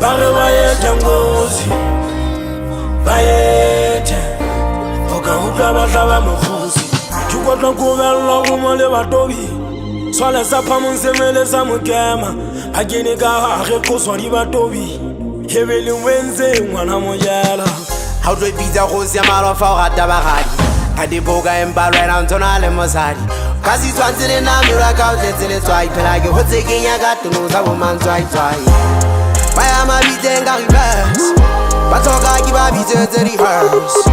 Bare bayete ngozi bayete Oka uka bataba mokhosi Tukotla kubella go mo le batobi Swala sa phamonsemele sa mokema Akene ka ge go swadi batobi Hebele wenze ngwana mojela How do pizza goes ya maro fa ga tabagadi ka diboga emba rena ntona le mosadi kasi tswantsele na mira ka utletsele tswai phela ke hotse kenya ka tono sa bo mantswai tswai ba ya mabitenga reverse ba toka ki ba bitse rehearse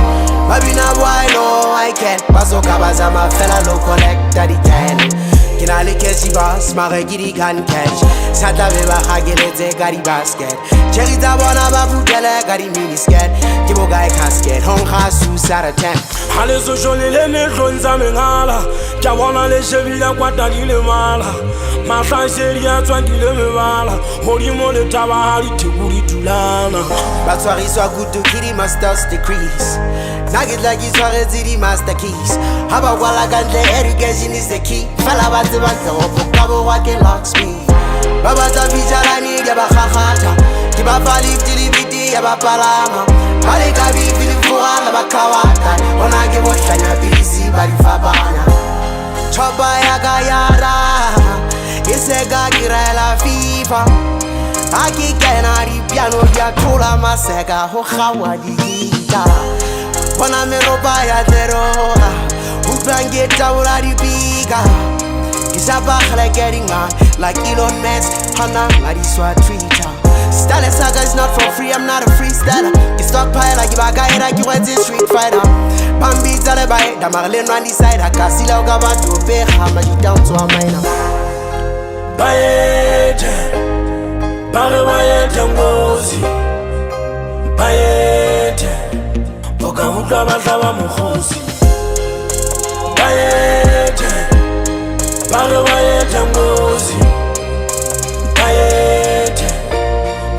ba bina boy no I can't basoka ba za mafela no collect daddy can kina le cash boss mare gidi can catch sata be ba hageletse ka di basket cherry ta bona ba futele ka di mini skirt ke bo guy casket hong ha su sara ten hale so jole le me tlonza mengala ke bona le shebile kwata di le mala mahlanshedi ya tswangile mebala modimo le taba ha di thekuri tulana ba tswariswa good to kidi masters decrease nugget like you tshwaretse di master keys ha ba kwala ka ntle education is the key fela ba tseba go ka bo wa ke locksmith ba ba tsa bijalani ya ba khagata ke ba fa lift libiti ya ba palama hale ka bi fili fuala ba kawata ona ke bo hlanya busy ba di fabana chopa ya ga yara isega kirela fifa aki kena di piano ya kola maseka ho khawa di guitar bona me roba ya terora upange taura di biga isaba khala getting on like Elon Musk hana ngadi swa Twitter style saga is not for free I'm not a freestyler you stockpile like you baga like you went to street fighter bambi zale bay da marlen on the side akasila ga bantu pe khama di down to a minor bayete bare bayete ngozi bayete Oka uka bataba mokhosi bayete bare bayete ngozi bayete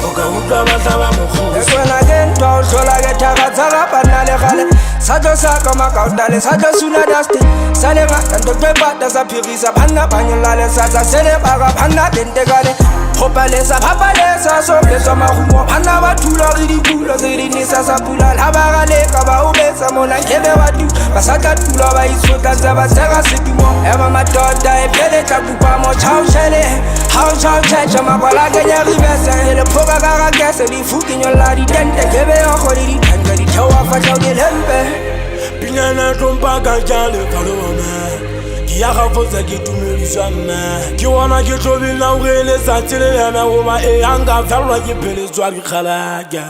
Oka uka bataba mokhosi When I get down, so like a tagazaga, banale hale. Sajo saka makautale, sajo suna dasti. Salenga, tanto pepa, dasa pirisa, banda, banyolale, sasa, sele, baga, banda, dentegale. Hopalesa, papalesa, so blesa, mahumo, banda, batula, ridicula, zirinisa, sapula, labarale, kaba, ubesa, mona, kebe, watu, basaka, tula, ba, isuka, zaba, sega, situmo, ema, matota, epele, takupa, mo, chao, shele, how, chao, checha, makwala, kenya, rivesa, hele, poka, kara, kese, di, fuki, nyola, di, dente, kebe, okoli, di, tanga, di, chawa, facha, di, lempe. Pinana trompa ka jale kaloma Ki ya gafosa ke tumeliswa nna Ki wana ke tlobila o re le sa tsele yana go ba e hanga felwa ke pheletswa dikgalaja